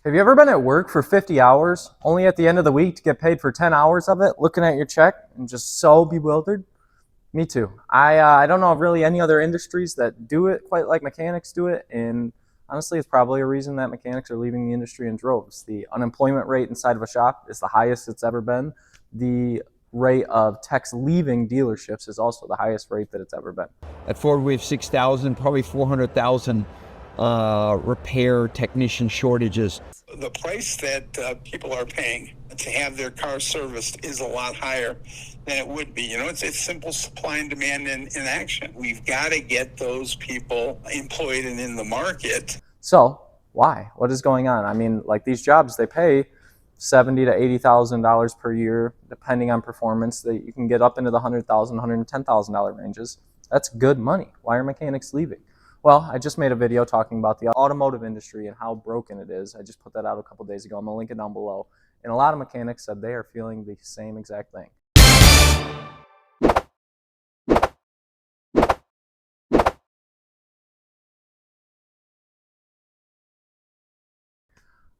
Have you ever been at work for 50 hours, only at the end of the week to get paid for 10 hours of it, looking at your check and just so bewildered? Me too. I don't know of really any other industries that do it quite like mechanics do it, and honestly, it's probably a reason that mechanics are leaving the industry in droves. The unemployment rate inside of a shop is the highest it's ever been. The rate of techs leaving dealerships is also the highest rate that it's ever been. At Ford, we have 6,000, probably 400,000 repair technician shortages. The price that people are paying to have their car serviced is a lot higher than it would be. You know, it's simple supply and demand in action. We've got to get those people employed and in the market. So why? What is going on? I mean, like these jobs, they pay $70,000 to $80,000 per year, depending on performance. That you can get up into the $100,000, $110,000 ranges. That's good money. Why are mechanics leaving? Well, I just made a video talking about the automotive industry and how broken it is. I just put that out a couple days ago. I'm going to link it down below. And a lot of mechanics said they are feeling the same exact thing.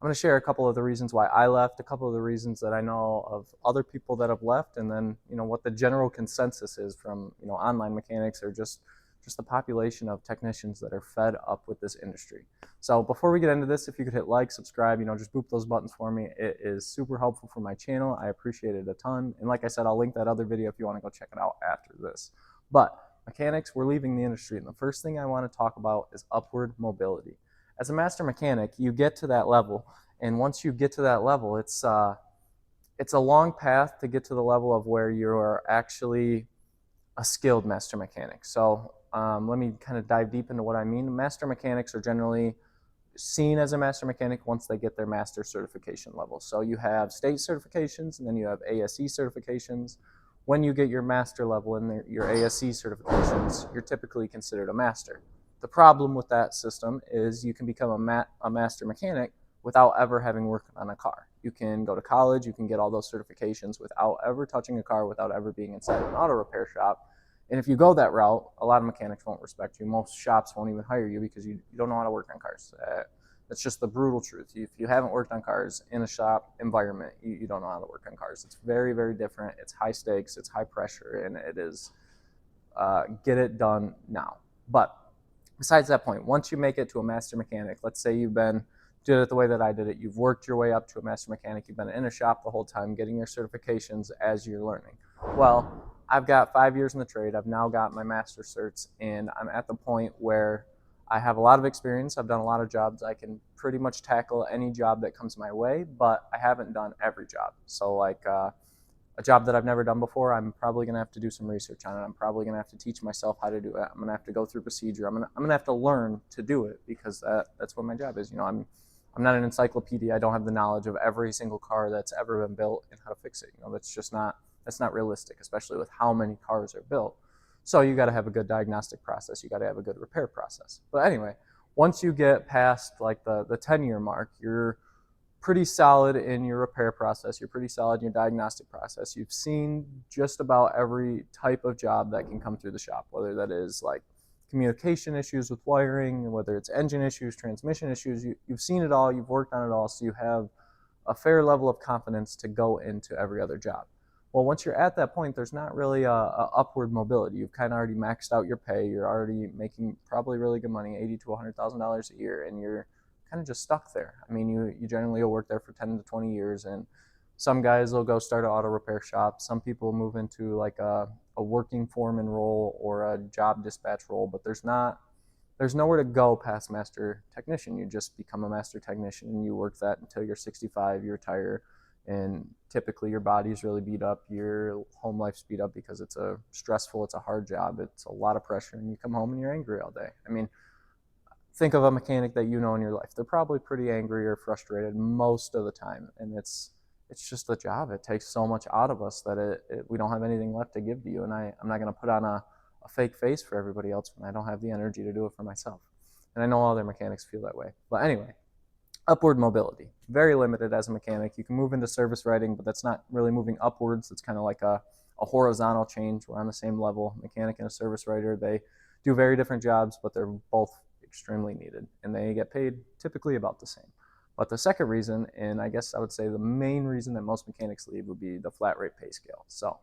I'm going to share a couple of the reasons why I left, a couple of the reasons that I know of other people that have left, and then what the general consensus is from online mechanics or just the population of technicians that are fed up with this industry. So before we get into this, if you could hit like, subscribe, just boop those buttons for me. It is super helpful for my channel. I appreciate it a ton. And like I said, I'll link that other video if you want to go check it out after this. But mechanics, we're leaving the industry, and the first thing I want to talk about is upward mobility. As a master mechanic, you get to that level, and once you get to that level, it's a long path to get to the level of where you are actually a skilled master mechanic. So let me kind of dive deep into what I mean. Master mechanics are generally seen as a master mechanic once they get their master certification level. So you have state certifications, and then you have ASE certifications. When you get your master level and your ASE certifications, you're typically considered a master. The problem with that system is you can become a master mechanic without ever having worked on a car. You can go to college, you can get all those certifications without ever touching a car, without ever being inside of an auto repair shop. And if you go that route, a lot of mechanics won't respect you. Most shops won't even hire you because you don't know how to work on cars. That's just the brutal truth. If you haven't worked on cars in a shop environment, you don't know how to work on cars. It's very, very different. It's high stakes, it's high pressure, and it is get it done now. But besides that point, once you make it to a master mechanic, let's say did it the way that I did it, you've worked your way up to a master mechanic, you've been in a shop the whole time, getting your certifications as you're learning. Well, I've got 5 years in the trade, I've now got my master certs, and I'm at the point where I have a lot of experience, I've done a lot of jobs, I can pretty much tackle any job that comes my way, but I haven't done every job. So like a job that I've never done before, I'm probably going to have to do some research on it. I'm probably going to have to teach myself how to do it. I'm going to have to go through procedure. I'm going to have to learn to do it because that's what my job is. I'm not an encyclopedia. I don't have the knowledge of every single car that's ever been built and how to fix it. That's not realistic, especially with how many cars are built. So you got to have a good diagnostic process. You got to have a good repair process. But anyway, once you get past like the 10-year mark, you're pretty solid in your repair process. You're pretty solid in your diagnostic process. You've seen just about every type of job that can come through the shop, whether that is like communication issues with wiring, whether it's engine issues, transmission issues. You've seen it all. You've worked on it all. So you have a fair level of confidence to go into every other job. Well, once you're at that point, there's not really a upward mobility. You've kind of already maxed out your pay. You're already making probably really good money, $80,000 to $100,000 a year, and you're kind of just stuck there. I mean, you generally will work there for 10 to 20 years, and some guys will go start an auto repair shop. Some people move into like a working foreman role or a job dispatch role, but there's nowhere to go past master technician. You just become a master technician and you work that until you're 65, you retire, and typically your body's really beat up, your home life's beat up because it's it's a hard job, it's a lot of pressure, and you come home and you're angry all day. I mean, think of a mechanic that you know in your life. They're probably pretty angry or frustrated most of the time, and it's just the job. It takes so much out of us that we don't have anything left to give to you, and I'm not going to put on a fake face for everybody else when I don't have the energy to do it for myself. And I know other mechanics feel that way. But anyway, upward mobility, very limited as a mechanic. You can move into service writing, but that's not really moving upwards. It's kind of like a horizontal change. We're on the same level. Mechanic and a service writer, they do very different jobs, but they're both extremely needed, and they get paid typically about the same. But the second reason, and I guess I would say the main reason that most mechanics leave, would be the flat rate pay scale. So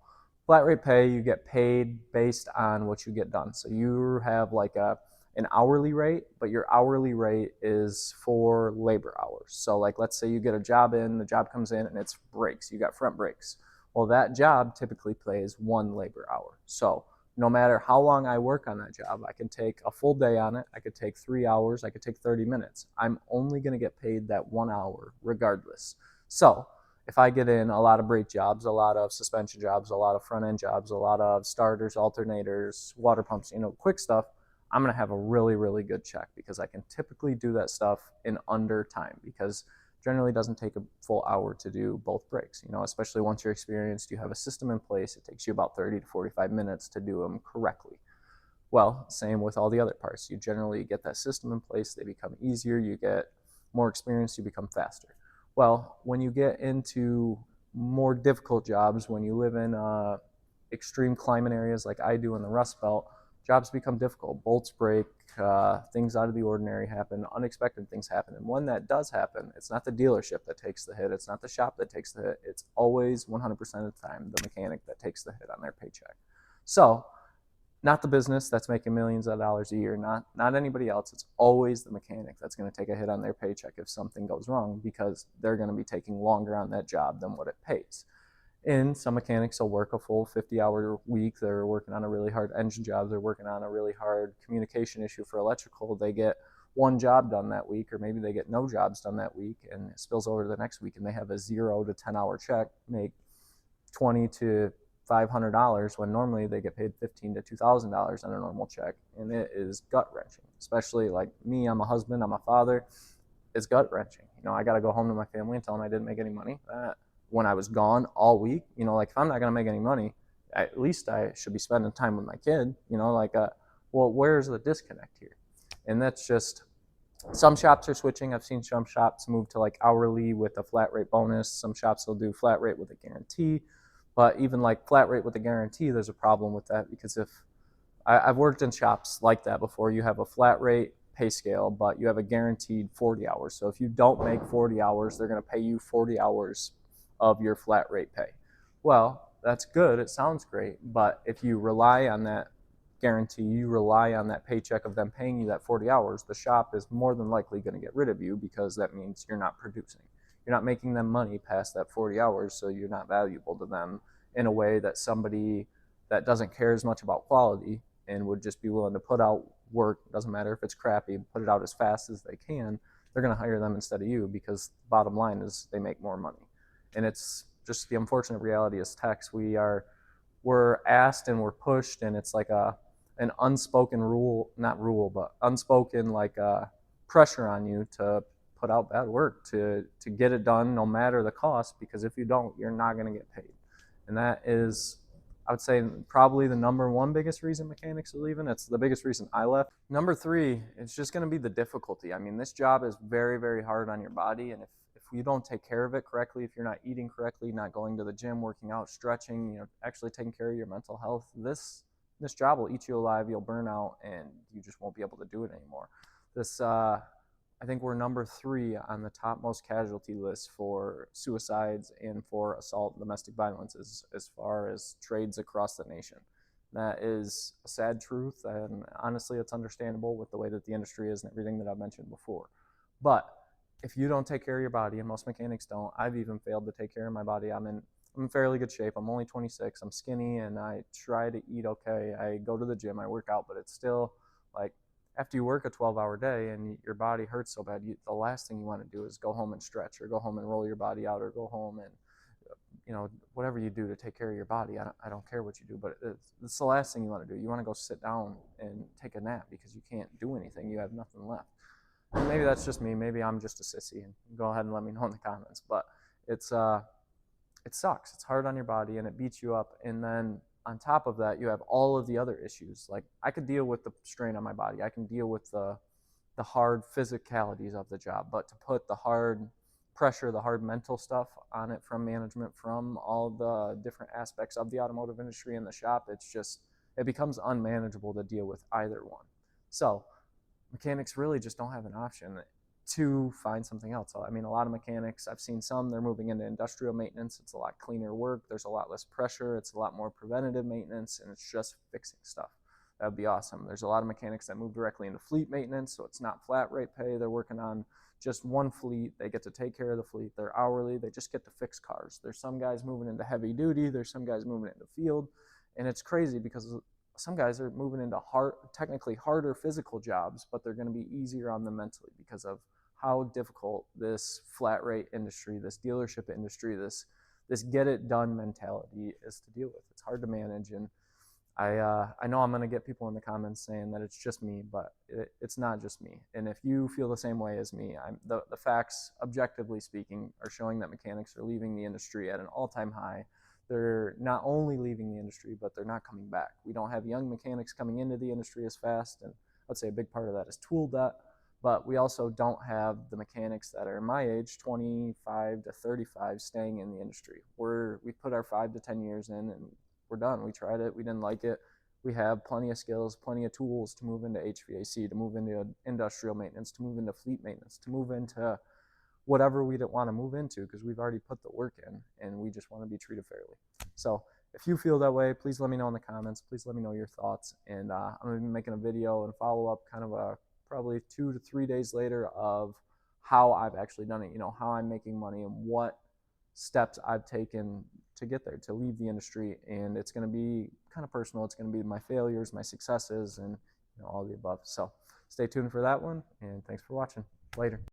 flat rate pay, you get paid based on what you get done. So you have like an hourly rate, but your hourly rate is for labor hours. So like, let's say you get a job in, the job comes in and it's brakes, you got front brakes. Well, that job typically pays 1 labor hour. So no matter how long I work on that job, I can take a full day on it, I could take 3 hours, I could take 30 minutes. I'm only gonna get paid that 1 hour regardless. So if I get in a lot of brake jobs, a lot of suspension jobs, a lot of front end jobs, a lot of starters, alternators, water pumps, quick stuff, I'm going to have a really, really good check because I can typically do that stuff in under time, because generally doesn't take a full hour to do both brakes, especially once you're experienced, you have a system in place, it takes you about 30 to 45 minutes to do them correctly. Well, same with all the other parts. You generally get that system in place, they become easier, you get more experience, you become faster. Well, when you get into more difficult jobs, when you live in extreme climate areas like I do in the Rust Belt, jobs become difficult. Bolts break, things out of the ordinary happen, unexpected things happen. And when that does happen, it's not the dealership that takes the hit, it's not the shop that takes the hit, it's always 100% of the time the mechanic that takes the hit on their paycheck. So, not the business that's making millions of dollars a year, not anybody else. It's always the mechanic that's going to take a hit on their paycheck if something goes wrong, because they're going to be taking longer on that job than what it pays. And some mechanics will work a full 50-hour week. They're working on a really hard engine job. They're working on a really hard communication issue for electrical. They get one job done that week, or maybe they get no jobs done that week, and it spills over to the next week, and they have a 0 to 10-hour check, make $20 to $500 when normally they get paid $1,500 to $2,000 on a normal check, and it is gut wrenching. Especially like me, I'm a husband, I'm a father. It's gut wrenching. I got to go home to my family and tell them I didn't make any money. When I was gone all week, like if I'm not gonna make any money, at least I should be spending time with my kid. Well, where's the disconnect here? And that's just, some shops are switching. I've seen some shops move to like hourly with a flat rate bonus. Some shops will do flat rate with a guarantee. But even like flat rate with a guarantee, there's a problem with that, because if I've worked in shops like that before, you have a flat rate pay scale, but you have a guaranteed 40 hours. So if you don't make 40 hours, they're going to pay you 40 hours of your flat rate pay. Well, that's good. It sounds great. But if you rely on that guarantee, you rely on that paycheck of them paying you that 40 hours, the shop is more than likely going to get rid of you, because that means you're not producing. You're not making them money past that 40 hours, so you're not valuable to them in a way that somebody that doesn't care as much about quality and would just be willing to put out work, doesn't matter if it's crappy, put it out as fast as they can, they're going to hire them instead of you, because the bottom line is they make more money. And it's just the unfortunate reality as techs. We're asked and we're pushed, and it's like an unspoken rule, not rule, but unspoken like pressure on you to put out bad work, to get it done no matter the cost, because if you don't, you're not going to get paid. And that is, I would say, probably the number one biggest reason mechanics are leaving. It's the biggest reason I left. Number three, it's just going to be the difficulty. I mean, this job is very, very hard on your body, and if you don't take care of it correctly, if you're not eating correctly, not going to the gym, working out, stretching, actually taking care of your mental health, this job will eat you alive. You'll burn out, and you just won't be able to do it anymore. I think we're number 3 on the top most casualty list for suicides and for assault and domestic violence as far as trades across the nation. That is a sad truth, and honestly, it's understandable with the way that the industry is and everything that I've mentioned before. But if you don't take care of your body, and most mechanics don't, I've even failed to take care of my body. I'm in fairly good shape. I'm only 26. I'm skinny, and I try to eat okay. I go to the gym. I work out, but it's still like, after you work a 12-hour day and your body hurts so bad, the last thing you want to do is go home and stretch, or go home and roll your body out, or go home and whatever you do to take care of your body. I don't care what you do, but it's the last thing you want to do. You want to go sit down and take a nap because you can't do anything. You have nothing left. And maybe that's just me. Maybe I'm just a sissy, and go ahead and let me know in the comments. But it sucks. It's hard on your body, and it beats you up. And then on top of that, you have all of the other issues. Like, I could deal with the strain on my body. I can deal with the hard physicalities of the job, but to put the hard pressure, the hard mental stuff on it from management, from all the different aspects of the automotive industry and the shop, it becomes unmanageable to deal with either one. So mechanics really just don't have an option to find something else. I mean, a lot of mechanics, I've seen some, they're moving into industrial maintenance. It's a lot cleaner work. There's a lot less pressure. It's a lot more preventative maintenance, and it's just fixing stuff. That would be awesome. There's a lot of mechanics that move directly into fleet maintenance, so it's not flat rate pay. They're working on just one fleet. They get to take care of the fleet. They're hourly. They just get to fix cars. There's some guys moving into heavy duty. There's some guys moving into field. And it's crazy because some guys are moving into technically harder physical jobs, but they're going to be easier on them mentally because of how difficult this flat rate industry, this dealership industry, this get it done mentality is to deal with. It's hard to manage, and I know I'm going to get people in the comments saying that it's just me, but it's not just me. And if you feel the same way as me, the facts, objectively speaking, are showing that mechanics are leaving the industry at an all-time high. They're not only leaving the industry, but they're not coming back. We don't have young mechanics coming into the industry as fast, and I'd say a big part of that is tool debt. But we also don't have the mechanics that are my age, 25 to 35, staying in the industry. We put our 5 to 10 years in, and we're done. We tried it. We didn't like it. We have plenty of skills, plenty of tools to move into HVAC, to move into industrial maintenance, to move into fleet maintenance, to move into whatever we don't want to move into, because we've already put the work in and we just want to be treated fairly. So if you feel that way, please let me know in the comments. Please let me know your thoughts. And I'm going to be making a video and follow up kind of probably 2 to 3 days later of how I've actually done it, how I'm making money and what steps I've taken to get there, to leave the industry. And it's going to be kind of personal. It's going to be my failures, my successes, and all the above. So stay tuned for that one, and thanks for watching. Later.